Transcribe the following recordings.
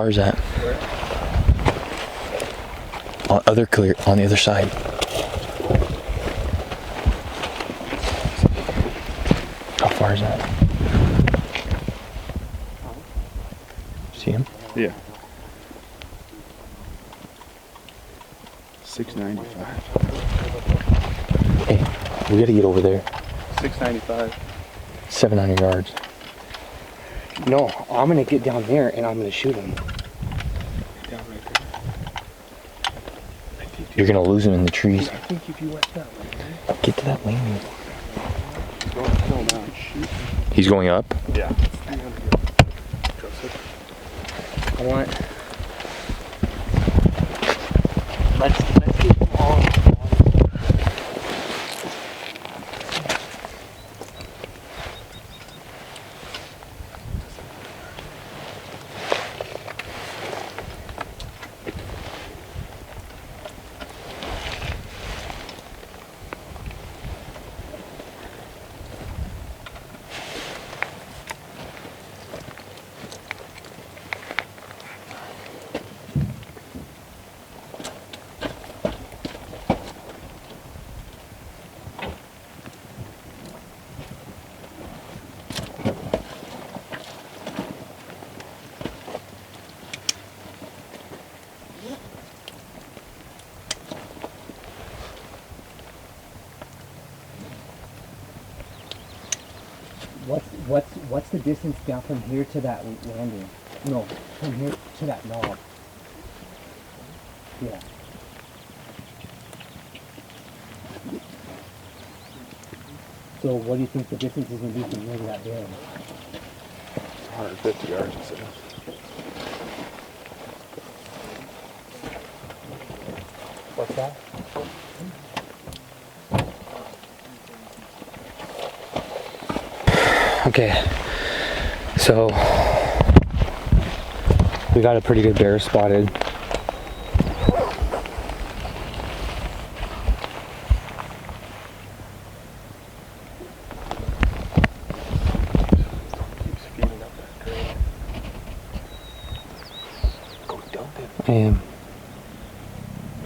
far is that? Other clear on the other side. How far is that? See him? Yeah. 695. Hey, we gotta get over there. 695. 700 yards. No, I'm gonna get down there and I'm gonna shoot him. Down right there. You're gonna lose him in the trees. I think if you went that way, right? Get to that lane. Go down. Shoot. He's going up? Yeah. 300 yards. Joseph. I want. Let's get them all. What's the distance down from here to that landing? No, from here to that knob. Yeah. So what do you think the distance is going to be from here to that bend? 150 yards, it says. What's that? Okay, so we got a pretty good bear spotted. Keeps feeding up that drain. Go dump it. I am.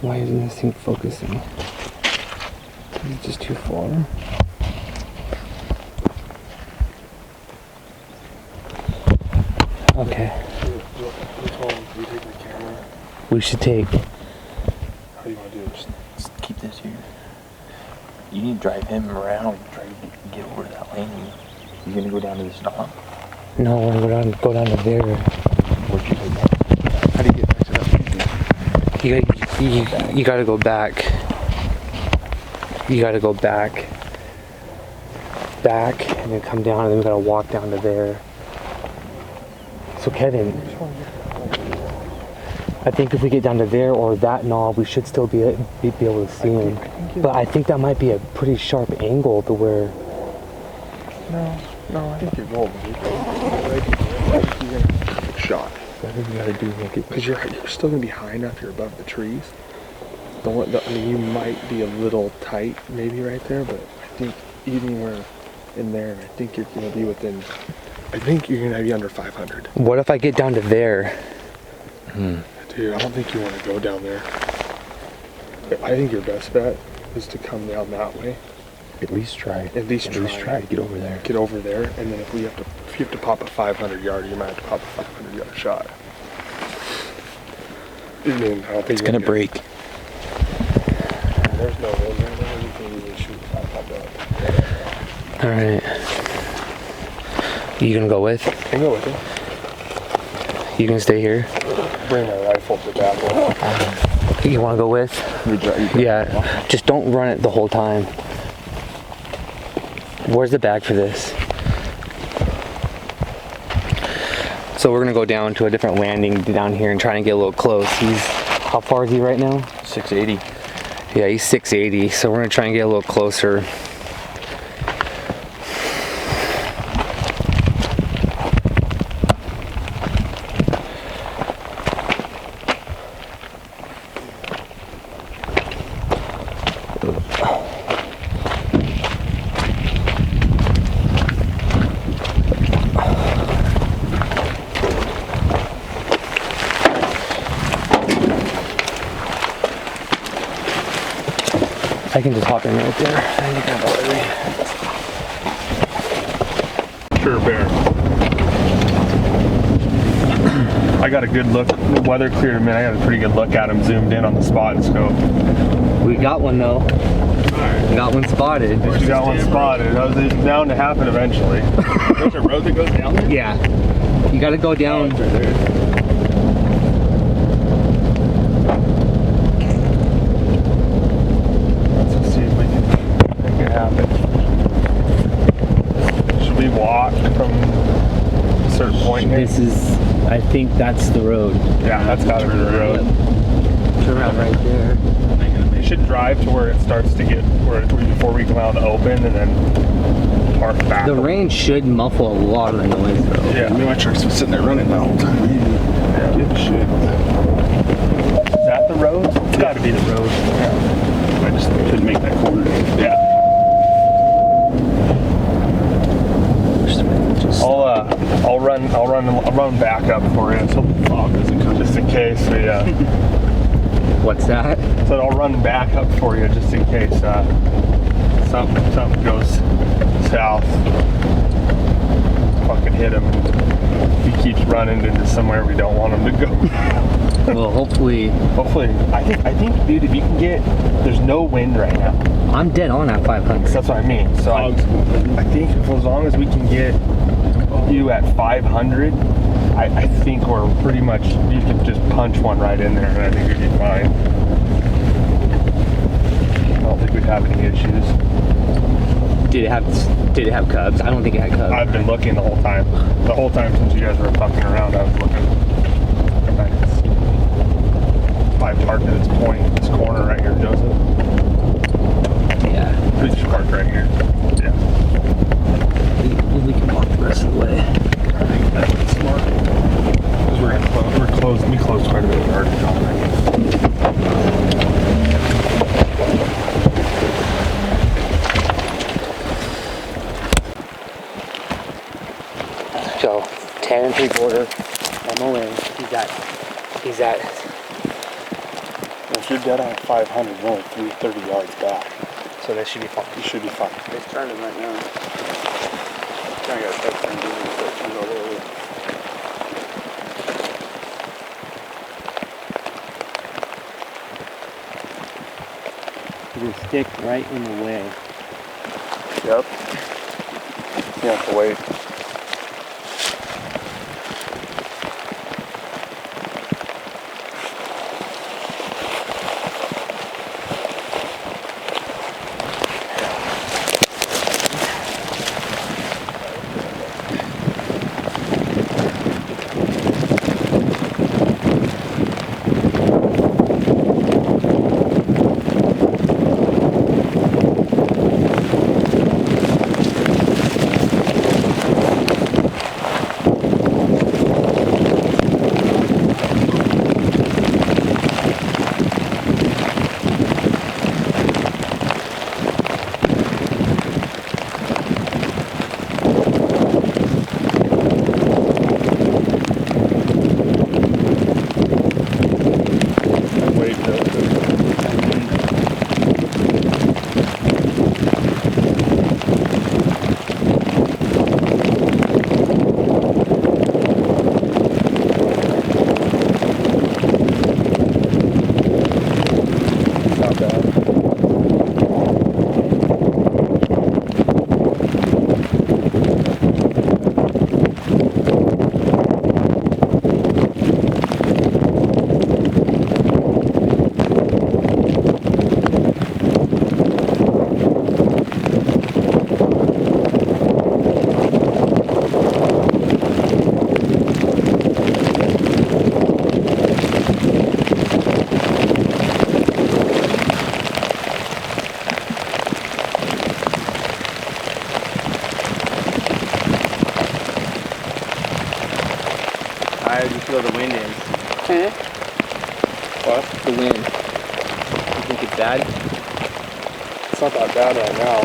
Why isn't this thing focusing? Is it just too far? Okay. We should take. How do you want to do it? Just keep this here. You need to drive him around, try to get over to that lane. You gonna go down to this knob? No, I want to go down to there. Where'd you go back? How do you get back to that? You gotta go back. You gotta go back, and then come down, and then we gotta walk down to there. So Kevin, I think if we get down to there or that knob, we should still be able to see him. But I think that might be a pretty sharp angle to where. No, I think you're golden. You're gonna get shot. Whatever you gotta do, make it. Because you're still gonna be high enough. You're above the trees. I mean, you might be a little tight, maybe right there, but I think even where in there, I think you're gonna be within. I think you're gonna be under 500. What if I get down to there? Dude, I don't think you want to go down there. I think your best bet is to come down that way. At least try. At least try to get over there. Get over there, and then if you have to pop a 500 yard, you might have to pop a 500 yard shot. I mean, I don't think It's gonna break. There's no wind right now. You can even shoot 500 up. All right. You gonna go with? I can go with it. You gonna stay here? Bring my rifle to the back. You wanna go with? Yeah. Just don't run it the whole time. Where's the bag for this? So we're gonna go down to a different landing down here and try and get a little close. How far is he right now? 680. Yeah, he's 680. So we're gonna try and get a little closer. I can just hop in right there. Sure bear. I got a good look. The weather cleared a minute. I got a pretty good look at him zoomed in on the spot and scope. We got one though. We got one spotted. You got one spotted. That was bound to happen eventually. There's a road that goes down there? Yeah. You gotta go down. Right there. Let's see if we can make it happen. Should we walk from a certain point here? This is, I think that's the road. Yeah, that's gotta be the road. Turn around right there. You should drive to where it starts to get before we come out in the open, and then park back. The rain should muffle a lot of the noise though. Yeah. I mean, my truck's been sitting there running the whole time. Yeah. Good shit. Is that the road? It's got to be the road. Yeah. I just couldn't make that corner. Yeah. I'll run back up for you, so the fog doesn't come, just in case we. What's that? So I'll run back up for you just in case something goes south. Fucking hit him. He keeps running into somewhere we don't want him to go. Well, hopefully. I think, dude, if you can get, there's no wind right now. I'm dead on at 500. That's what I mean. So I think as long as we can get you at 500, I think we're pretty much, you can just punch one right in there and I think we'd be fine. I don't think we'd have any issues. Did it have cubs? I don't think it had cubs. I've been looking the whole time. The whole time since you guys were fucking around, I was looking. And I could see. I parked at its point, this corner right here, Joseph. Yeah. We should park right here. Yeah. We can walk the rest of the way. I think that's smart. Because we closed quite a bit of yard already. So 10 3/4 MON. He's at. Well, if you're dead on 500, you're only 330 yards back. So that should be fine. You should be fine. It's turning right now. I got a tough time doing this section all the way. It'll stick right in the way. Yep. You have to wait. How do you feel the wind is? What? The wind. You think it's bad? It's not that bad right now.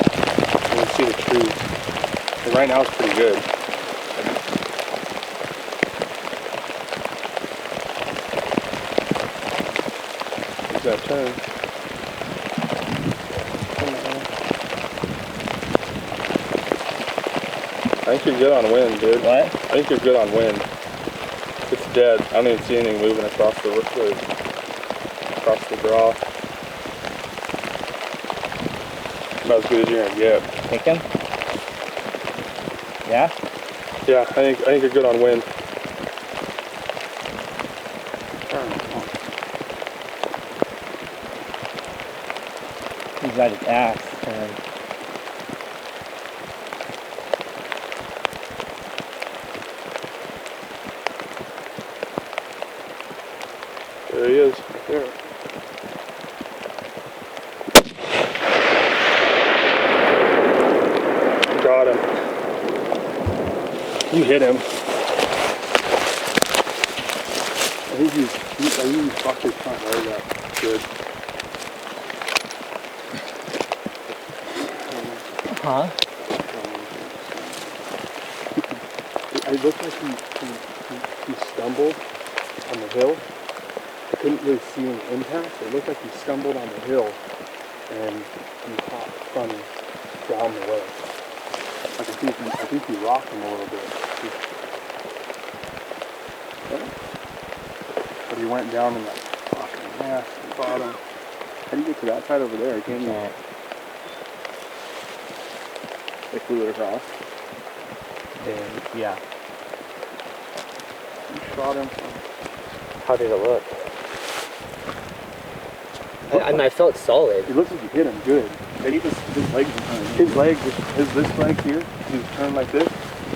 You can see the trees. But right now it's pretty good. There's that turn. I think you're good on wind, dude. What? I think you're good on wind. It's dead. I don't even see anything moving across the draw. About as good as you're gonna get. Take him? Yeah? Yeah, I think you're good on wind. He's got his ass turned. There he is, right there. Got him. You hit him. I think you fucked his front leg up. Good. Huh? It looked like he stumbled on the hill. I couldn't really see any impact. It looked like he stumbled on the hill and he hopped from down the way. Like I think he rocked him a little bit. But he went down in that fucking ass at the bottom. How do you get to that side over there? Can't you? They flew it across. Yeah. You shot him. How did it look? I mean, I felt solid. It looks like you hit him good. Maybe his legs were turned. His leg, this leg here, he was turned like this.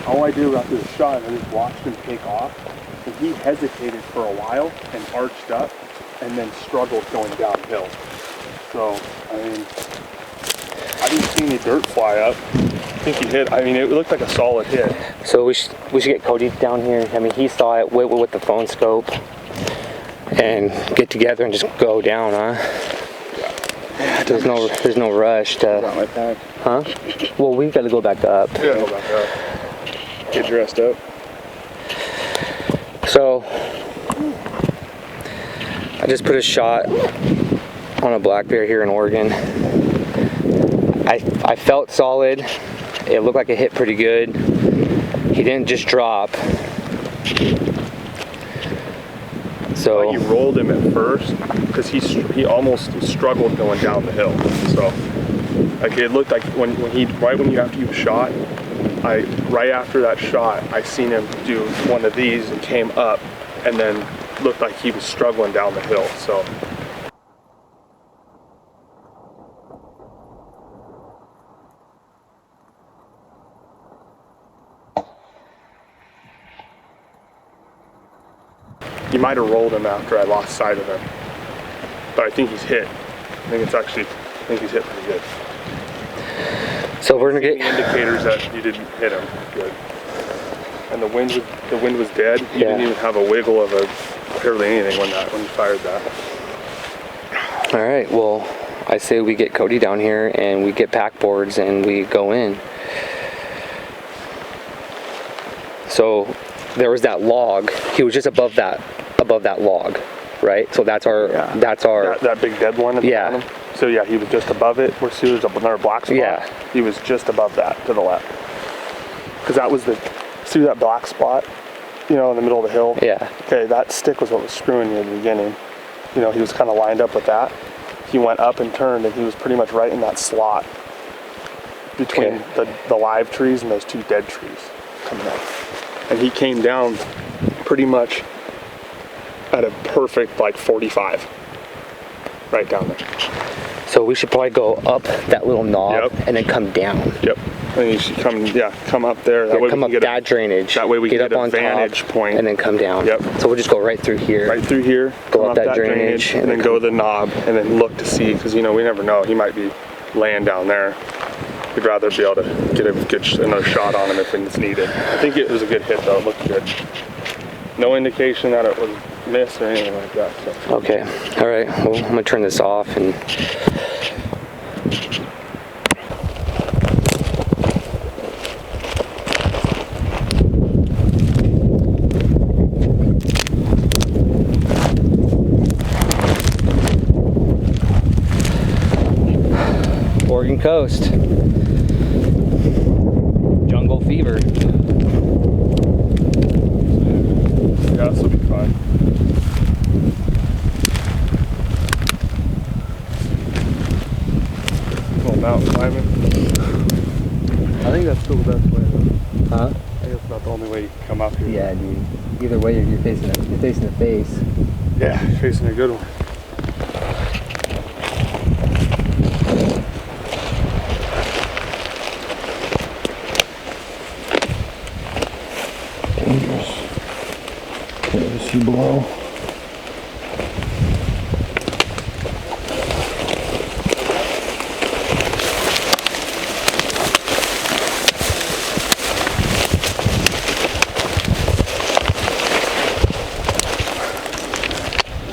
All I did after the shot, I just watched him take off. And he hesitated for a while and arched up and then struggled going downhill. So, I mean, I didn't see any dirt fly up. I think he hit, I mean, it looked like a solid hit. So we should get Cody down here. I mean, he saw it with the phone scope, and get together and just go down, huh? There's no rush to. Got my pack. Huh? Well, we've got to go back up. Yeah, go back up. Get dressed up. So I just put a shot on a black bear here in Oregon. I felt solid. It looked like it hit pretty good. He didn't just drop. So You rolled him at first because he almost struggled going down the hill. So like it looked like after you shot, right after that shot, I seen him do one of these and came up, and then looked like he was struggling down the hill. So. You might have rolled him after I lost sight of him, but I think he's hit. I think he's hit pretty good. So we're gonna get Indicators that you didn't hit him good. And the wind was dead. You didn't even have a wiggle of barely anything when you fired that. All right. Well, I say we get Cody down here and we get pack boards and we go in. So there was that log. He was just above that log, right? So that's our that big dead one at the bottom. So yeah, he was just above it. Where there's another black spot. Yeah. He was just above that to the left. Because that was see that black spot, in the middle of the hill? Yeah. Okay, that stick was what was screwing you in the beginning. He was kind of lined up with that. He went up and turned, and he was pretty much right in that slot between the live trees and those two dead trees coming up. And he came down pretty much at a perfect 45, right down there. So we should probably go up that little knob and then come down. Yep. And you should come up there. That way come we up can that drainage. That way we get can up get on a vantage top point. and then come down. Yep. So we'll just go right through here. Right through here. Go up that drainage and then go to the knob and then look to see, because we never know. He might be laying down there. We'd rather be able to get another shot on him if it's needed. I think it was a good hit though. It looked good. No indication that it was missed or anything like that. So. Okay. All right. Well, I'm gonna turn this off and. Oregon coast. John jungle fever. Yeah, this will be fine. Little mountain climbing. I think that's still the best way though. Huh? I think that's about the only way you can come up here. Yeah, dude. Either way, you're facing the face. Yeah, facing a good one. Dangerous. Can't see below.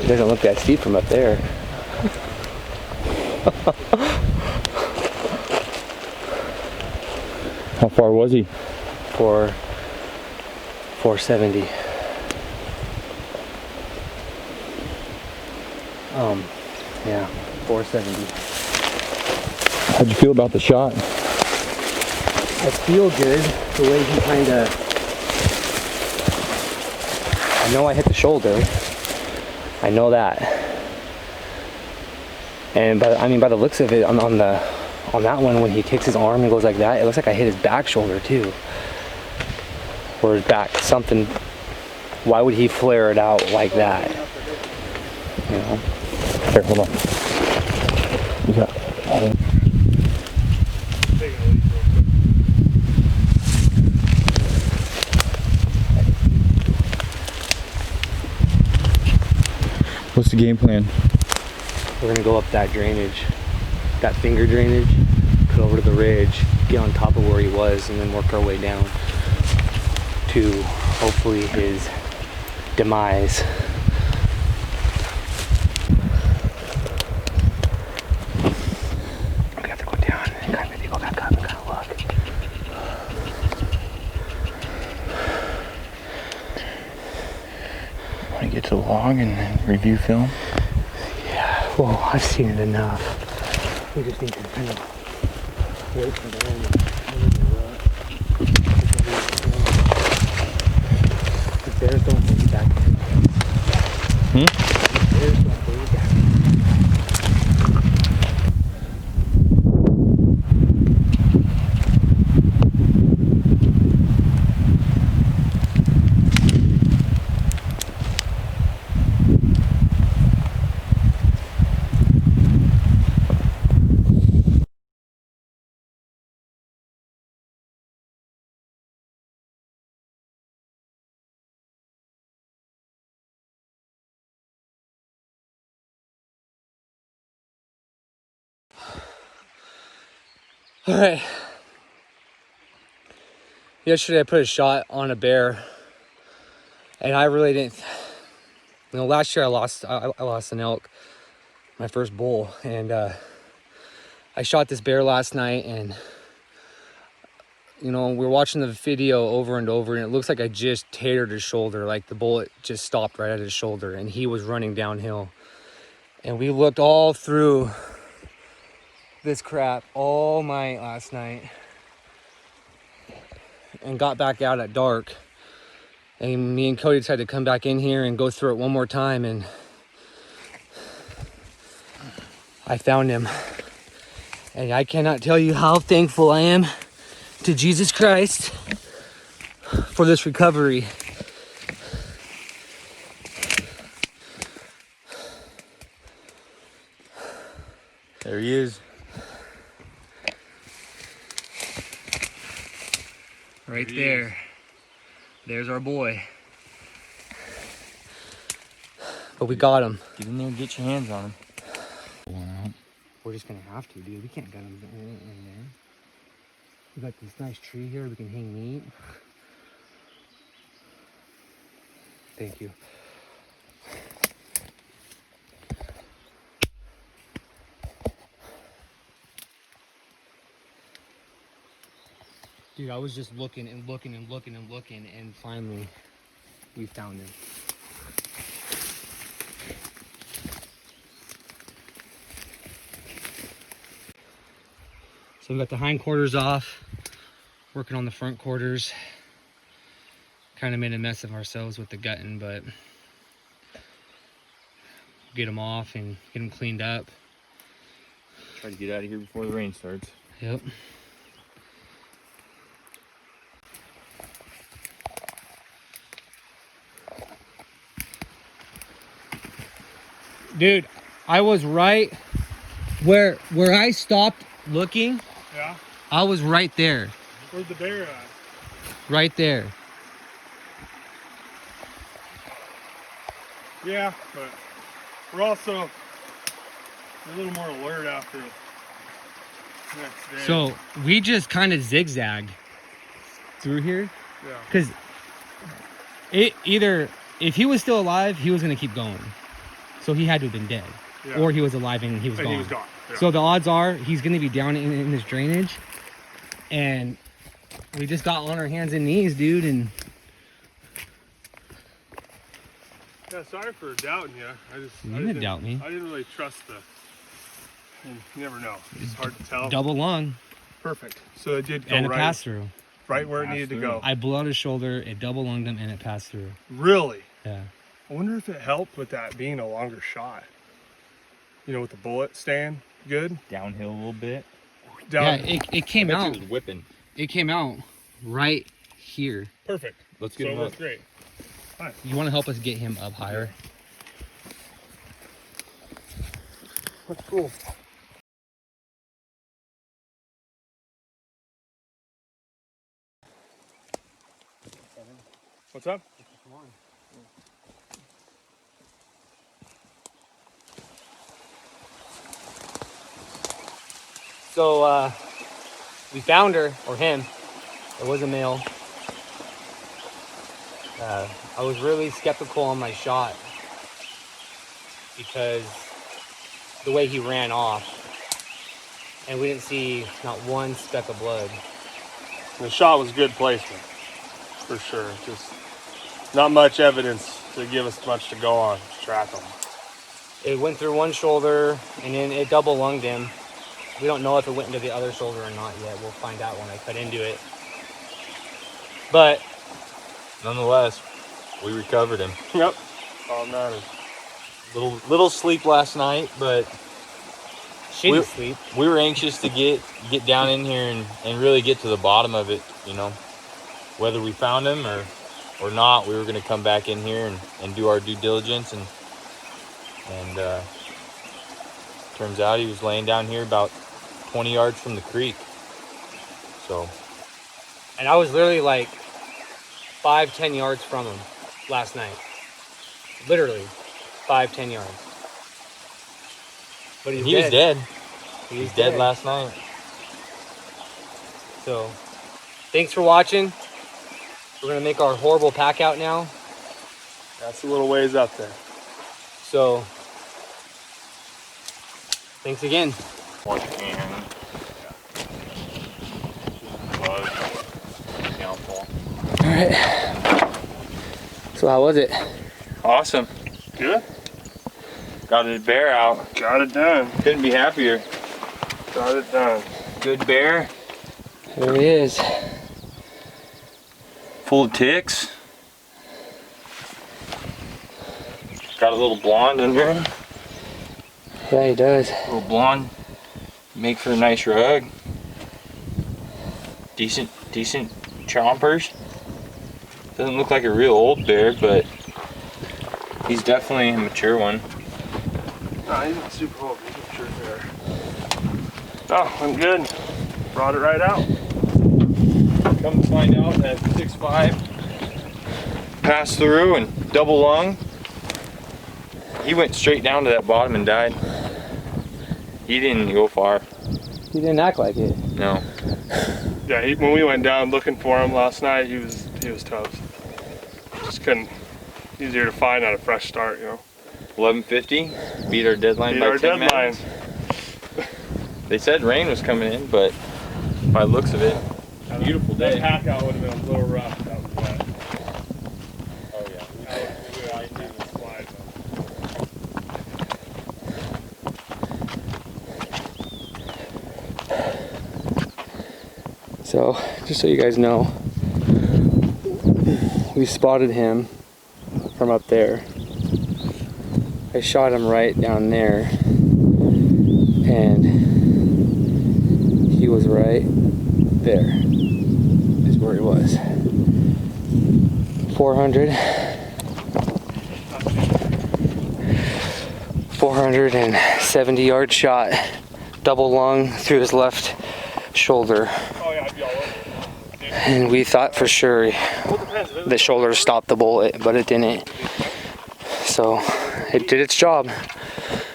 It doesn't look that steep from up there. How far was he? 470. Yeah, 470. How'd you feel about the shot? I feel good the way he kind of. I know I hit the shoulder. I know that. And by the looks of it, on that one, when he kicks his arm and goes like that, it looks like I hit his back shoulder too. Or his back, something. Why would he flare it out like that? You know? Here, hold on. You got. Taking a leak real quick. What's the game plan? We're gonna go up that drainage, that finger drainage, cut over to the ridge, get on top of where he was, and then work our way down to hopefully his demise. We have to go down and kind of maybe go back up and kind of look. Want to get to the log and then review film? Yeah, well, I've seen it enough. We just need to kind of wait for the end. The bears don't believe that. Hmm? The bears don't believe that. All right. Yesterday I put a shot on a bear, and I really didn't. You know, last year I lost an elk, my first bull, and I shot this bear last night, and you know, we're watching the video over and over, and it looks like I just tatered his shoulder, like the bullet just stopped right at his shoulder, and he was running downhill. And we looked all through this crap all night last night and got back out at dark, and me and Cody decided to come back in here and go through it one more time, and I found him. And I cannot tell you how thankful I am to Jesus Christ for this recovery. There he is. Right there. There's our boy. But we got him. Get in there and get your hands on him. We're just gonna have to, dude. We can't get him in there. We got this nice tree here. We can hang meat. Thank you. Dude, I was just looking and looking and looking and looking, and finally we found him. So we got the hindquarters off. working on the front quarters. Kind of made a mess of ourselves with the gutting, but get them off and get them cleaned up. Try to get out of here before the rain starts. Yep. Dude, I was right where I stopped looking. Yeah? I was right there. Where's the bear at? Right there. Yeah, but we're also a little more alert after next day. So we just kind of zigzagged through here. Yeah. Because it either, if he was still alive, he was going to keep going. So he had to have been dead. Yeah. Or he was alive and he was And gone. he was gone. Yeah. So the odds are he's going to be down in this drainage. And we just got on our hands and knees, dude. And yeah, sorry for doubting you. you didn't doubt me. I didn't really trust and you never know. It's hard to tell. Double lung Perfect. So it did go and a right, pass through. right where it needed to go. I blew out his shoulder, it double lunged him, and it passed through. Really? Yeah. I wonder if it helped with that being a longer shot. You know, with the bullet staying good. Downhill a little bit. Down. Yeah, it came It out. was whipping. It came out right here. Perfect. Let's So get it him worked up. great. You want to help us get him up higher? That's cool. What's up? So we found her, or him. It was a male. I was really skeptical on my shot because the way he ran off, and we didn't see not one speck of blood. The shot was good placement, for sure. Just not much evidence to give us much to go on to track them. It went through one shoulder, and then it double lunged him. We don't know if it went into the other shoulder or not yet. We'll find out when I cut into it. But Nonetheless, we recovered him. Yep. All that matters. Little sleep last night, but she We- didn't sleep. we were anxious to get down in here and really get to the bottom of it, you know. Whether we found him or not, we were going to come back in here and do our due diligence, and turns out he was laying down here about 20 yards from the creek. So And I was literally like 5-10 yards from him last night. Literally 5-10 yards. But he's he was dead. He's Dead last night. So thanks for watching. We're gonna make our horrible pack out now. That's a little ways up there. So thanks again. One can. Bug. Downfall. All right. So how was it? Awesome. Good. Got a bear out. Got it done. Couldn't be happier. Got it done. Good bear. There he is. Full of ticks. Got a little blonde under him. Yeah, he does. Little blonde. Make for a nice rug. Decent chompers. Doesn't look like a real old bear, but he's definitely a mature one. No, he's not super old. He's a sure bear. Oh, I'm good. Brought it right out. Come to find out that 6'5" passed through and double lung. He went straight down to that bottom and died. He didn't go far. He didn't act like it. No. Yeah, when we went down looking for him last night, he was toast. Just couldn't. Easier to find on a fresh start, you know. 11:50. Beat our deadline Beat by our 10 deadline. minutes. They said rain was coming in, but by the looks of it, beautiful That day. pack out would have been a little rough. That was wet. Oh yeah. We would have been the slide, So, just so you guys know, we spotted him from up there. I shot him right down there, and he was right there, is where he was. 470 yard shot, double lung through his left shoulder. Oh yeah, I'd be all over. And we thought for sure the shoulder stopped the bullet, but it didn't. So it did its job,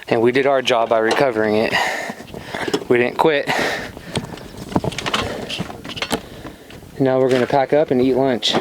and we did our job by recovering it. We didn't quit. Now we're gonna pack up and eat lunch.